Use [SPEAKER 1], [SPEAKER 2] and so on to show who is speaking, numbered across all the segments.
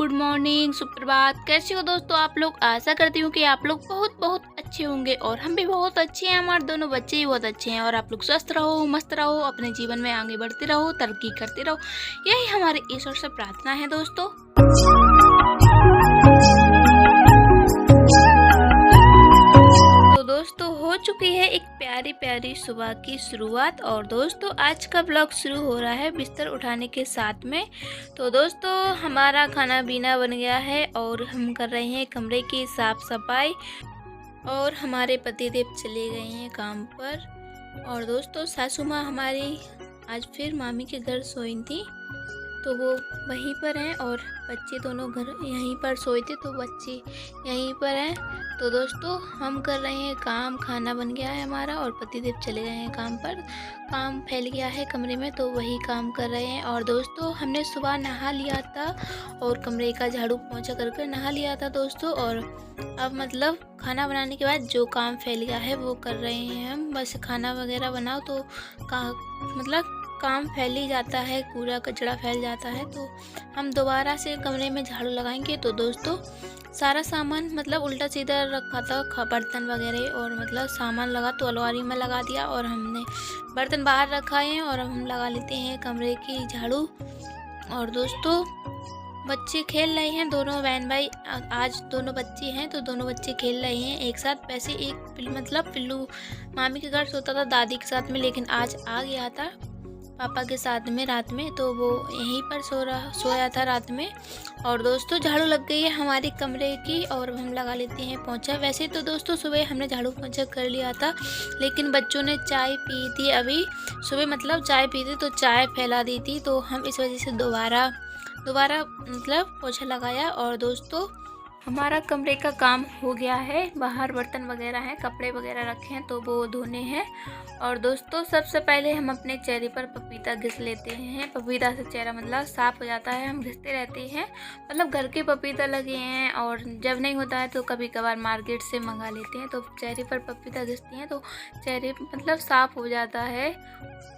[SPEAKER 1] Good morning, सुप्रभात। कैसे हो दोस्तों आप लोग? आशा करती हूँ कि आप लोग बहुत बहुत अच्छे होंगे और हम भी बहुत अच्छे हैं। हमारे दोनों बच्चे भी बहुत अच्छे हैं और आप लोग स्वस्थ रहो, मस्त रहो, अपने जीवन में आगे बढ़ते रहो, तरक्की करते रहो। यही हमारे ईश्वर से प्रार्थना है दोस्तों। तो दोस्तों हो चुकी है एक प्यारी प्यारी सुबह की शुरुआत और दोस्तों आज का ब्लॉग शुरू हो रहा है बिस्तर उठाने के साथ में। तो दोस्तों हमारा खाना पीना बन गया है और हम कर रहे हैं कमरे की साफ सफाई और हमारे पतिदेव चले गए हैं काम पर। और दोस्तों सासू माँ हमारी आज फिर मामी के घर सोई थी तो वो वहीं पर हैं और बच्चे दोनों घर यहीं पर सोए थे तो बच्चे यहीं पर हैं। तो दोस्तों हम कर रहे हैं काम, खाना बन गया है हमारा और पतिदेव चले गए हैं काम पर। काम फैल गया है कमरे में तो वही काम कर रहे हैं। और दोस्तों हमने सुबह नहा लिया था और कमरे का झाड़ू पोंछा कर नहा लिया था दोस्तों। और अब मतलब खाना बनाने के बाद जो काम फैल गया है वो कर रहे हैं हम। बस खाना वगैरह बनाओ तो काम फैल ही जाता है, कूड़ा कचरा फैल जाता है तो हम दोबारा से कमरे में झाड़ू लगाएंगे। तो दोस्तों सारा सामान मतलब उल्टा सीधा रखा था, बर्तन वगैरह और मतलब सामान लगा तो अलमारी में लगा दिया और हमने बर्तन बाहर रखा है और अब हम लगा लेते हैं कमरे की झाड़ू। और दोस्तों बच्चे खेल रहे हैं, दोनों बहन भाई आज दोनों बच्चे हैं तो दोनों बच्चे खेल रहे हैं एक साथ। वैसे एक पिल्लू मामी के घर सोता था दादी के साथ में, लेकिन आज आ गया था पापा के साथ में रात में तो वो यहीं पर सोया था रात में। और दोस्तों झाड़ू लग गई है हमारे कमरे की और हम लगा लेते हैं पोंछा। वैसे तो दोस्तों सुबह हमने झाड़ू पोंछा कर लिया था लेकिन बच्चों ने चाय पी थी, अभी सुबह मतलब चाय पी थी तो चाय फैला दी थी तो हम इस वजह से दोबारा मतलब पोंछा लगाया। और दोस्तों हमारा कमरे का काम हो गया है, बाहर बर्तन वगैरह हैं, कपड़े वगैरह रखे हैं तो वो धोने हैं। और दोस्तों सबसे पहले हम अपने चेहरे पर पपीता घिस लेते हैं। पपीता से चेहरा मतलब साफ़ हो जाता है, हम घिसते रहते हैं। मतलब घर के पपीता लगे हैं और जब नहीं होता है तो कभी कभार मार्केट से मंगा लेते हैं तो चेहरे पर पपीता घिसते हैं तो चेहरे मतलब साफ़ हो जाता है।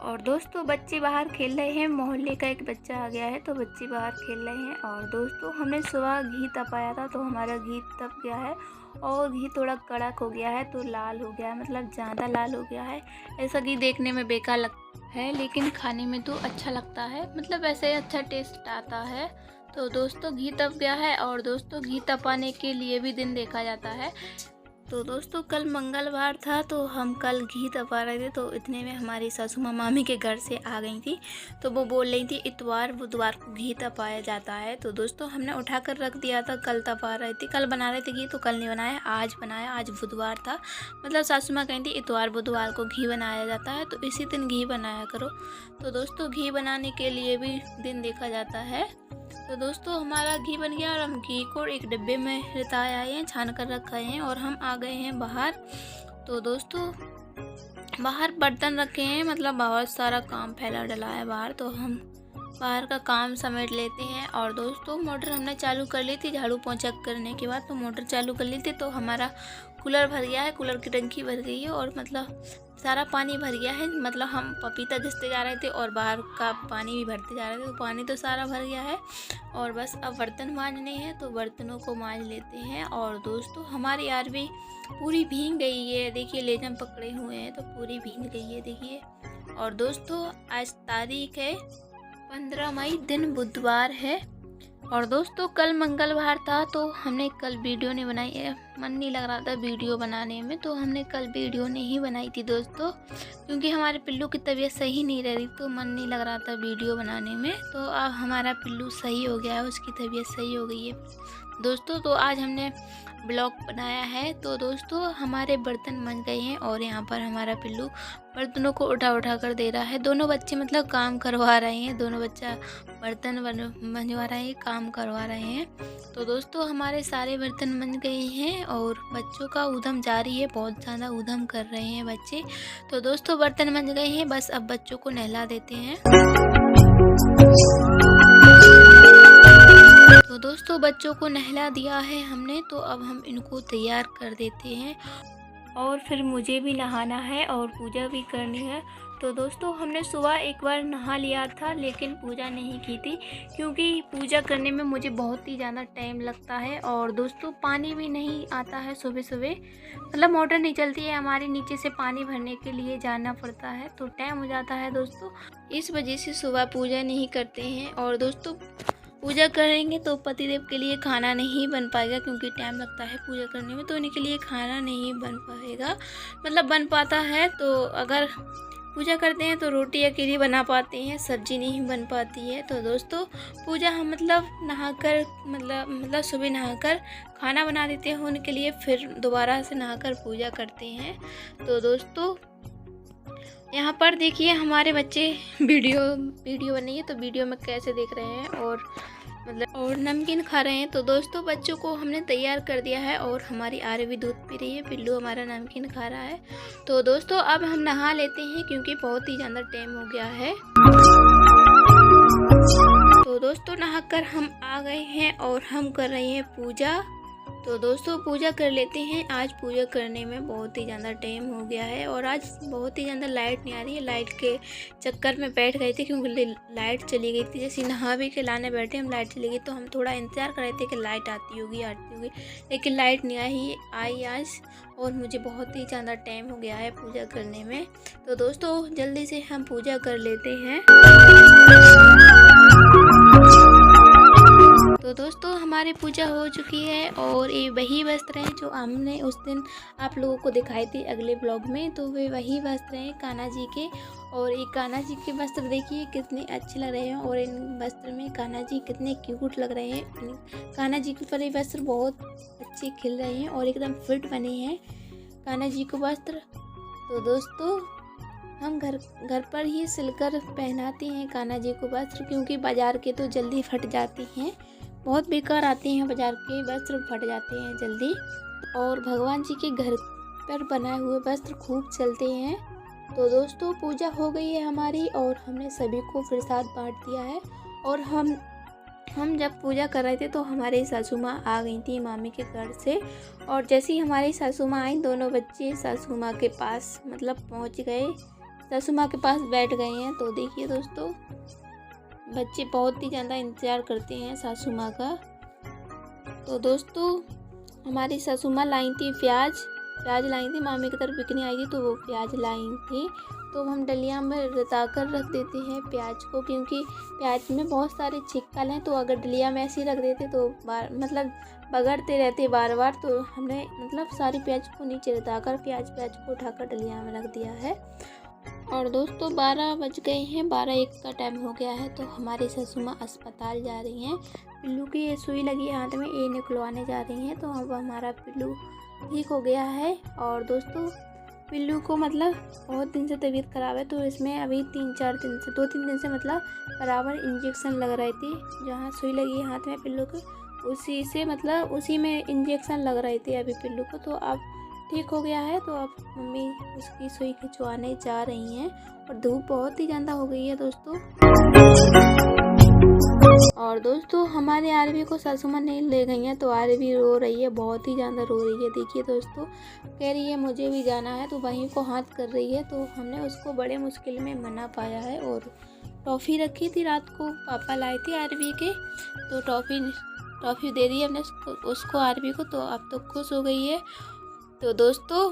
[SPEAKER 1] और दोस्तों बच्चे बाहर खेल रहे हैं, मोहल्ले का एक बच्चा आ गया है तो बच्चे बाहर खेल रहे हैं। और दोस्तों हमने सुबह घी तपाया था तो हमारा घी तप गया है और घी थोड़ा कड़क हो गया है तो लाल हो गया है, मतलब ज़्यादा लाल हो गया है। ऐसा घी देखने में बेकार लगता है लेकिन खाने में तो अच्छा लगता है, मतलब ऐसे अच्छा टेस्ट आता है। तो दोस्तों घी तप गया है और दोस्तों घी तपाने के लिए भी दिन देखा जाता है। तो दोस्तों कल मंगलवार था तो हम कल घी तपा रहे थे तो इतने में हमारी सासू माँ मामी के घर से आ गई थी तो वो बोल रही थी इतवार बुधवार को घी तपाया जाता है। तो दोस्तों हमने उठा कर रख दिया था, कल तपा रही थी, कल बना रहे थे घी तो कल नहीं बनाया, आज बनाया। आज बुधवार था, मतलब सासू माँ कही थी इतवार बुधवार को घी बनाया जाता है तो इसी दिन घी बनाया करो। तो दोस्तों घी बनाने के लिए भी दिन देखा जाता है। तो दोस्तों हमारा घी बन गया और हम घी को एक डिब्बे में रिताए आए हैं, छान कर रखा है और हम आ गए हैं बाहर। तो दोस्तों बाहर बर्तन रखे हैं, मतलब बहुत सारा काम फैला डला है बाहर तो हम बाहर का काम समेट लेते हैं। और दोस्तों मोटर हमने चालू कर ली थी झाड़ू पोंछा करने के बाद, तो मोटर चालू कर ली थी तो हमारा कूलर भर गया है, कूलर की टंकी भर गई है और मतलब सारा पानी भर गया है। मतलब हम पपीता घिसते जा रहे थे और बाहर का पानी भी भरते जा रहे थे तो पानी तो सारा भर गया है। और बस अब बर्तन मांजने हैं तो बर्तनों को मांज लेते हैं। और दोस्तों हमारी यार भी पूरी भीग गई है, देखिए लेजम पकड़े हुए हैं तो पूरी भीग गई है देखिए। और दोस्तों आज तारीख है 15 मई, दिन बुधवार है। और दोस्तों कल मंगलवार था तो हमने कल वीडियो नहीं बनाई है, मन नहीं लग रहा था वीडियो बनाने में तो हमने कल वीडियो नहीं बनाई थी दोस्तों, क्योंकि हमारे पिल्लू की तबीयत सही नहीं रह रही तो मन नहीं लग रहा था वीडियो बनाने में। तो अब हमारा पिल्लू सही हो गया है, उसकी तबीयत सही हो गई है दोस्तों। तो आज हमने ब्लॉग बनाया है। तो दोस्तों हमारे बर्तन बन गए हैं और यहाँ पर हमारा पिल्लू बर्तनों को उठा उठा कर दे रहा है। दोनों बच्चे मतलब काम करवा रहे हैं, दोनों बच्चा बर्तन बनवा रहे हैं, काम करवा रहे हैं। तो दोस्तों हमारे सारे बर्तन बन गए हैं और बच्चों का उधम जारी है, बहुत ज़्यादा उधम कर रहे हैं बच्चे। तो दोस्तों बर्तन बन गए हैं, बस अब बच्चों को नहला देते हैं। तो दोस्तों बच्चों को नहला दिया है हमने तो अब हम इनको तैयार कर देते हैं। और फिर मुझे भी नहाना है और पूजा भी करनी है। तो दोस्तों हमने सुबह एक बार नहा लिया था लेकिन पूजा नहीं की थी, क्योंकि पूजा करने में मुझे बहुत ही ज़्यादा टाइम लगता है। और दोस्तों पानी भी नहीं आता है सुबह सुबह, मतलब मोटर नहीं चलती है हमारे, नीचे से पानी भरने के लिए जाना पड़ता है तो टाइम हो जाता है दोस्तों। इस वजह से सुबह पूजा नहीं करते हैं। और दोस्तों पूजा करेंगे तो पतिदेव के लिए खाना नहीं बन पाएगा, क्योंकि टाइम लगता है पूजा करने में, तो उनके लिए खाना नहीं बन पाएगा, मतलब बन पाता है। तो अगर पूजा करते हैं तो रोटी अकेली बना पाते हैं, सब्जी नहीं बन पाती है। तो दोस्तों पूजा हम मतलब नहाकर मतलब सुबह नहाकर खाना बना देते हैं उनके लिए, फिर दोबारा से नहाकर पूजा करते हैं। तो दोस्तों यहाँ पर देखिए हमारे बच्चे वीडियो बनी है, तो वीडियो में कैसे देख रहे हैं और नमकीन खा रहे हैं। तो दोस्तों बच्चों को हमने तैयार कर दिया है और हमारी आरवी भी दूध पी रही है, पिल्लू हमारा नमकीन खा रहा है। तो दोस्तों अब हम नहा लेते हैं क्योंकि बहुत ही ज़्यादा टाइम हो गया है। तो दोस्तों नहाकर हम आ गए हैं और हम कर रहे हैं पूजा। तो दोस्तों पूजा कर लेते हैं। आज पूजा करने में बहुत ही ज़्यादा टाइम हो गया है और आज बहुत ही ज़्यादा लाइट नहीं आ रही है। लाइट के चक्कर में बैठ गए थे क्योंकि लाइट चली गई थी। जैसे नहा भी के लाने बैठे हम लाइट चली गई, तो हम थोड़ा इंतज़ार कर रहे थे कि लाइट आती होगी, लेकिन लाइट नहीं आई आज, और मुझे बहुत ही ज़्यादा टाइम हो गया है पूजा करने में। तो दोस्तों जल्दी से हम पूजा कर लेते हैं। तो दोस्तों हमारी पूजा हो चुकी है और ये वही वस्त्र हैं जो हमने उस दिन आप लोगों को दिखाए थे अगले ब्लॉग में। तो वे वही वस्त्र हैं कान्हा जी के, और ये कान्हा जी के वस्त्र देखिए कितने अच्छे लग रहे हैं, और इन वस्त्र में कान्हा जी कितने क्यूट लग रहे हैं। कान्हा जी के ऊपर ये वस्त्र बहुत अच्छे खिल रहे हैं और एकदम फिट बने हैं कान्हा जी को वस्त्र। तो दोस्तों हम घर पर ही सिलकर पहनाते हैं कान्हा जी को वस्त्र, क्योंकि बाज़ार के तो जल्दी फट जाते हैं, बहुत बेकार आते हैं बाज़ार के वस्त्र, फट जाते हैं जल्दी। और भगवान जी के घर पर बनाए हुए वस्त्र खूब चलते हैं। तो दोस्तों पूजा हो गई है हमारी और हमने सभी को प्रसाद बांट दिया है। और हम जब पूजा कर रहे थे तो हमारी सासू माँ आ गई थी मामी के घर से, और जैसे ही हमारी सासू माँ आई दोनों बच्चे सासू माँ के पास मतलब पहुँच गए, सासू माँ के पास बैठ गए हैं। तो देखिए दोस्तों बच्चे बहुत ही ज़्यादा इंतज़ार करते हैं सासू माँ का। तो दोस्तों हमारी सासू माँ लाई थी प्याज लाई थी, मामी की तरफ बिकने आई थी तो वो प्याज लाई थी। तो हम डलिया में रता कर रख देते हैं प्याज को, क्योंकि प्याज में बहुत सारे छिक्कल हैं, तो अगर डलिया में ऐसे ही रख देते तो मतलब बगड़ते रहते बार बार। तो हमने मतलब सारी प्याज को नीचे रता कर प्याज को उठाकर डलिया में रख दिया है। और दोस्तों 12 बज गए हैं, 12-1 का टाइम हो गया है। तो हमारी सासू माँ अस्पताल जा रही हैं, पिल्लू की ये सुई लगी है हाथ में, ये निकलवाने जा रही हैं। तो अब हमारा पिल्लू ठीक हो गया है। और दोस्तों पिल्लू को मतलब बहुत दिन से तबीयत ख़राब है, तो इसमें अभी 2-3 दिन से मतलब बराबर इंजेक्शन लग रहे थे, जहाँ सुई लगी है हाथ में पिल्लू को उसी में इंजेक्शन लग रहे थे अभी पिल्लू को। तो अब ठीक हो गया है, तो अब मम्मी उसकी सुई खिंचवाने जा रही हैं। और धूप बहुत ही ज़्यादा हो गई है दोस्तों। और दोस्तों हमारे आरवी को सासू माँ नहीं ले गई हैं, तो आरवी रो रही है, बहुत ही ज़्यादा रो रही है। देखिए दोस्तों कह रही है मुझे भी जाना है, तो वहीं को हाथ कर रही है। तो हमने उसको बड़े मुश्किल में मना पाया है। और टॉफ़ी रखी थी रात को, पापा लाए थे आरवी के, तो टॉफ़ी दे दी हमने उसको आरवी को, तो अब तो खुश हो गई है। तो दोस्तों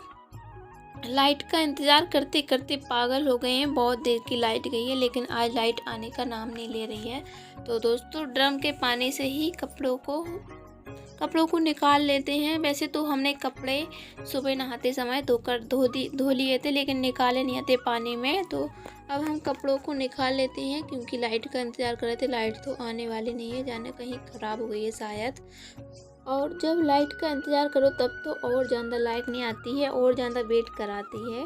[SPEAKER 1] लाइट का इंतज़ार करते करते पागल हो गए हैं, बहुत देर की लाइट गई है लेकिन आज लाइट आने का नाम नहीं ले रही है। तो दोस्तों ड्रम के पानी से ही कपड़ों को निकाल लेते हैं। वैसे तो हमने कपड़े सुबह नहाते समय धो लिए थे, लेकिन निकाले नहीं आते पानी में। तो अब हम कपड़ों को निकाल लेते हैं, क्योंकि लाइट का इंतज़ार कर रहे थे, लाइट तो आने वाली नहीं है, जाने कहीं ख़राब हो गई है शायद। और जब लाइट का इंतज़ार करो तब तो और ज़्यादा लाइट नहीं आती है, और ज़्यादा वेट कराती है।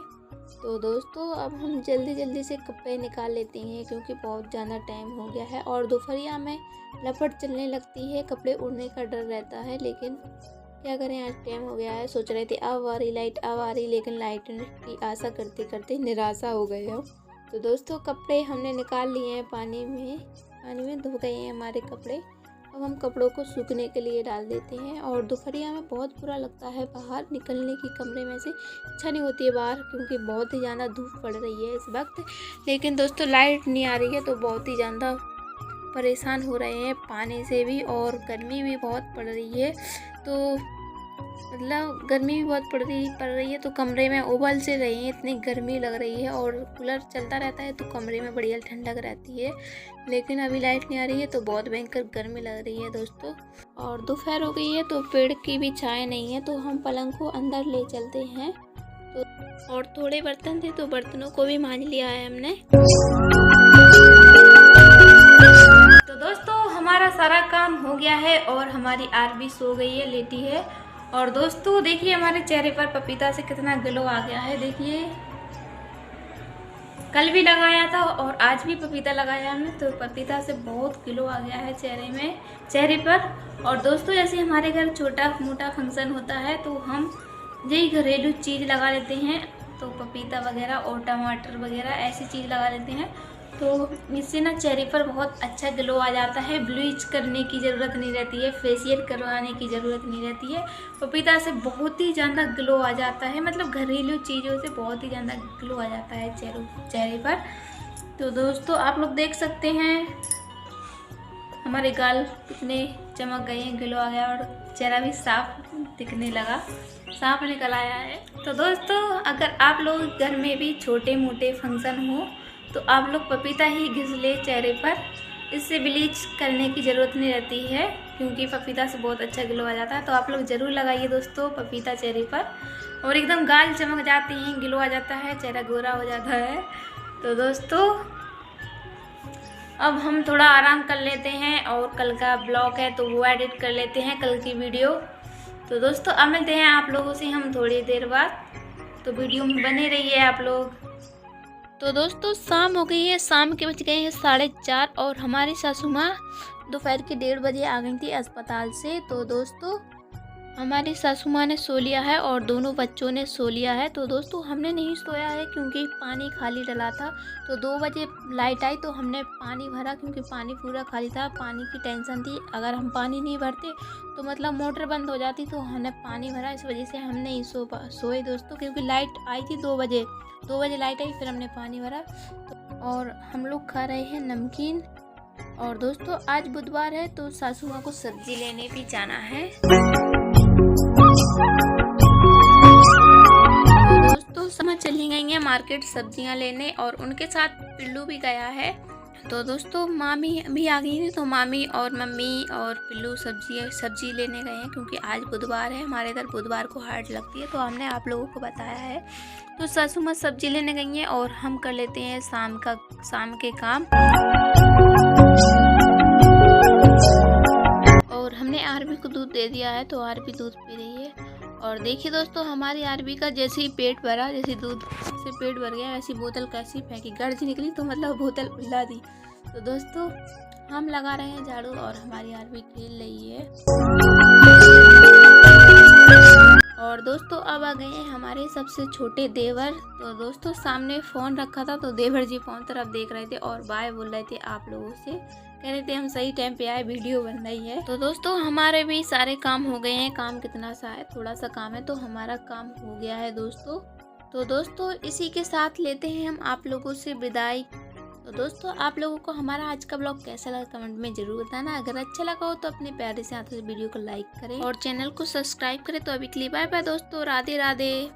[SPEAKER 1] तो दोस्तों अब हम जल्दी से कपड़े निकाल लेते हैं, क्योंकि बहुत ज़्यादा टाइम हो गया है और दोपहरिया में लपट चलने लगती है, कपड़े उड़ने का डर रहता है। लेकिन क्या करें, आज टाइम हो गया है। सोच रहे थे अब आ रही लाइट, लेकिन लाइट की आशा करते करते निराशा हो गए हम। तो दोस्तों कपड़े हमने निकाल लिए हैं, पानी में धो गए हैं हमारे कपड़े। अब हम कपड़ों को सूखने के लिए डाल देते हैं। और दोपहरिया में बहुत बुरा लगता है बाहर निकलने की, कमरे में से इच्छा नहीं होती है बाहर, क्योंकि बहुत ही ज़्यादा धूप पड़ रही है इस वक्त। लेकिन दोस्तों लाइट नहीं आ रही है तो बहुत ही ज़्यादा परेशान हो रहे हैं पानी से भी, और गर्मी भी बहुत पड़ रही है। तो मतलब गर्मी भी बहुत पड़ रही है तो कमरे में उबल से रही है, इतनी गर्मी लग रही है। और कूलर चलता रहता है तो कमरे में बढ़िया ठंडक रहती है। लेकिन अभी लाइट नहीं आ रही है तो बहुत भयंकर गर्मी लग रही है दोस्तों। और दोपहर हो गई है तो पेड़ की भी छाया नहीं है, तो हम पलंग को अंदर ले चलते हैं। तो और थोड़े बर्तन थे तो बर्तनों को भी मांज लिया है हमने। तो दोस्तों हमारा सारा काम हो गया है और हमारी आरबी सो गई है, लेटी है। और दोस्तों देखिए हमारे चेहरे पर पपीता से कितना ग्लो आ गया है। देखिए कल भी लगाया था और आज भी पपीता लगाया हमने, तो पपीता से बहुत ग्लो आ गया है चेहरे पर। और दोस्तों जैसे हमारे घर छोटा मोटा फंक्शन होता है तो हम यही घरेलू चीज़ लगा लेते हैं, तो पपीता वगैरह और टमाटर वगैरह ऐसी चीज़ लगा लेते हैं। तो इससे ना चेहरे पर बहुत अच्छा ग्लो आ जाता है, ब्लीच करने की ज़रूरत नहीं रहती है, फेशियल करवाने की ज़रूरत नहीं रहती है। पपीता से बहुत ही ज़्यादा ग्लो आ जाता है, मतलब घरेलू चीज़ों से बहुत ही ज़्यादा ग्लो आ जाता है चेहरे पर। तो दोस्तों आप लोग देख सकते हैं हमारे गाल कितने चमक गए हैं, ग्लो आ गया और चेहरा भी साफ दिखने लगा, साफ निकल आया है। तो दोस्तों अगर आप लोग घर में भी छोटे मोटे फंक्शन हो तो आप लोग पपीता ही घिस ले चेहरे पर, इससे ब्लीच करने की ज़रूरत नहीं रहती है, क्योंकि पपीता से बहुत अच्छा ग्लो आ जाता है। तो आप लोग ज़रूर लगाइए दोस्तों पपीता चेहरे पर, और एकदम गाल चमक जाते हैं, ग्लो आ जाता है, चेहरा गोरा हो जाता है। तो दोस्तों अब हम थोड़ा आराम कर लेते हैं और कल का ब्लॉग है तो वो एडिट कर लेते हैं, कल की वीडियो। तो दोस्तों अब मिलते हैं आप लोगों से हम थोड़ी देर बाद, तो वीडियो में बने रहिए आप लोग। तो दोस्तों शाम हो गई है, शाम के बज गए हैं 4:30 और हमारी सासू माँ दोपहर के 1:30 बजे आ गई थी अस्पताल से। तो दोस्तों हमारी सासू माँ ने सो लिया है और दोनों बच्चों ने सो लिया है। तो दोस्तों हमने नहीं सोया है क्योंकि पानी खाली डला था। तो 2 बजे लाइट आई तो हमने पानी भरा, क्योंकि पानी पूरा खाली था, पानी की टेंशन थी। अगर हम पानी नहीं भरते तो मतलब मोटर बंद हो जाती, तो हमने पानी भरा, इस वजह से हम नहीं सोए दोस्तों, क्योंकि लाइट आई थी 2 बजे। 2 बजे लाइट आई फिर हमने पानी भरा। और हम लोग खा रहे हैं नमकीन। और दोस्तों आज बुधवार है तो सासू माँ को सब्जी लेने भी जाना है। तो दोस्तों समझ चली गई हैं मार्केट सब्जियां लेने, और उनके साथ पिल्लू भी गया है। तो दोस्तों मामी भी आ गई थी, तो मामी और मम्मी और पिल्लू सब्जी लेने गए हैं, क्योंकि आज बुधवार है, हमारे इधर बुधवार को हाट लगती है, तो हमने आप लोगों को बताया है। तो सासू माँ सब्जी लेने गई हैं और हम कर लेते हैं शाम के काम। और हमने आरबी को दूध दे दिया है तो आरबी दूध पी रही है। और देखिए दोस्तों हमारी आरबी का जैसे ही पेट भरा, जैसे दूध से पेट भर गया, वैसी बोतल कैसी फेंकी, गर्ज निकली तो मतलब बोतल उल्ला दी। तो दोस्तों हम लगा रहे हैं झाड़ू और हमारी आरबी खेल रही है। और दोस्तों अब आ गए हैं हमारे सबसे छोटे देवर। तो दोस्तों सामने फ़ोन रखा था तो देवर जी फ़ोन तरफ देख रहे थे और बाय बोल रहे थे आप लोगों से, कह रहे थे हम सही टाइम पे आए, वीडियो बन रही है। तो दोस्तों हमारे भी सारे काम हो गए हैं, काम कितना सा है, थोड़ा सा काम है, तो हमारा काम हो गया है दोस्तों। तो दोस्तों इसी के साथ लेते हैं हम आप लोगों से विदाई। तो दोस्तों आप लोगों को हमारा आज का ब्लॉग कैसा लगा कमेंट में जरूर बताना। अगर अच्छा लगा हो तो अपने प्यारे से हाथों से वीडियो को लाइक करें और चैनल को सब्सक्राइब करें। तो अभी के लिए बाय बाय दोस्तों, राधे राधे।